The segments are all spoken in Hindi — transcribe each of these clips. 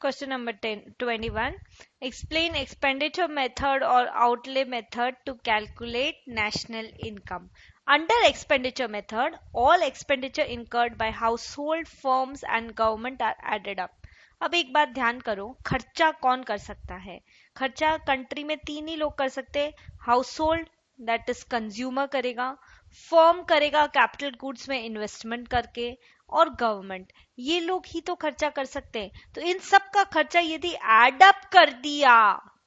Question number 21. Explain expenditure method or outlay method to calculate national income. Under expenditure method, all expenditure incurred by household, firms and government are added up. अब एक बात ध्यान करो, खर्चा कौन कर सकता है? खर्चा कंट्री में तीन ही लोग कर सकते हैं. हाउसहोल्ड, दैट इज कंज्यूमर करेगा, फर्म करेगा कैपिटल गुड्स में इन्वेस्टमेंट करके, और गवर्नमेंट. ये लोग ही तो खर्चा कर सकते हैं. तो इन सब का खर्चा यदि एड अप कर दिया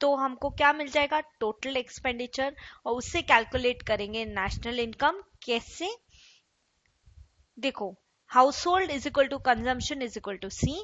तो हमको क्या मिल जाएगा? Total expenditure. और उससे कैलकुलेट करेंगे नेशनल इनकम. कैसे? देखो, household is equal to consumption is equal to C.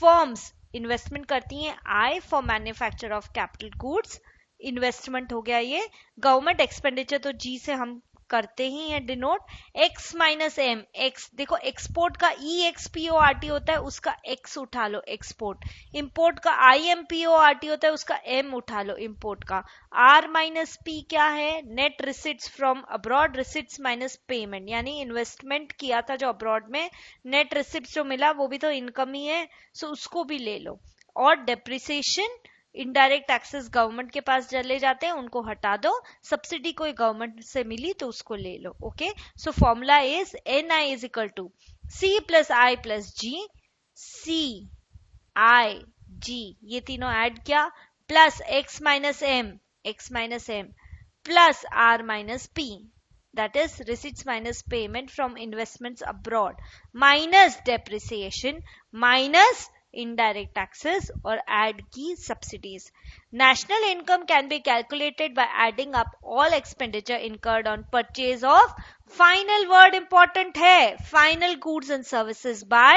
Firms investment करती हैं I for manufacture of capital goods, investment हो गया ये. गवर्नमेंट एक्सपेंडिचर तो जी से हम करते ही हैं denote. X minus M. X देखो, एक्सपोर्ट का E X P O R T होता है, उसका एक्स उठा लो एक्सपोर्ट. इंपोर्ट का I M P O R T होता है, उसका एम उठा लो इंपोर्ट का. आर माइनस पी क्या है? Net receipts from abroad, receipts minus payment, यानी इन्वेस्टमेंट किया था जो अब्रॉड में, नेट रिसिट्स जो मिला वो भी तो इनकम ही है, सो उसको भी ले लो. और डेप्रिसिएशन, इनडायरेक्ट टैक्सेस गवर्नमेंट के पास चले जाते हैं, उनको हटा दो. सब्सिडी कोई गवर्नमेंट से मिली तो उसको ले लो. Okay, so formula is N I is equal to C plus I plus G. C I G ये तीनों ऐड किया, plus X minus M plus R minus P, that is receipts minus payment from investments abroad, minus depreciation, minus indirect taxes, और add की subsidies. National income can be calculated by adding up all expenditure incurred on purchase of, final word important है, final goods and services by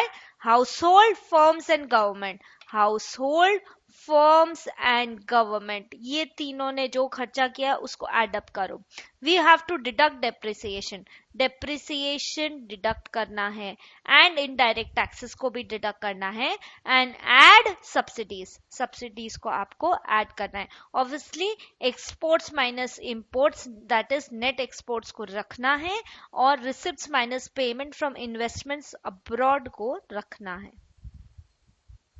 household, firms and government. Household, firms and government, ये तीनों ने जो खर्चा किया उसको एड अप करो. We have to deduct depreciation, depreciation deduct करना है, एंड इनडायरेक्ट टैक्सेस को भी डिडक्ट करना है, एंड ऐड सब्सिडीज, सब्सिडीज को आपको ऐड करना है. Obviously exports minus imports, that is net exports को रखना है, और receipts minus payment from investments abroad को रखना है.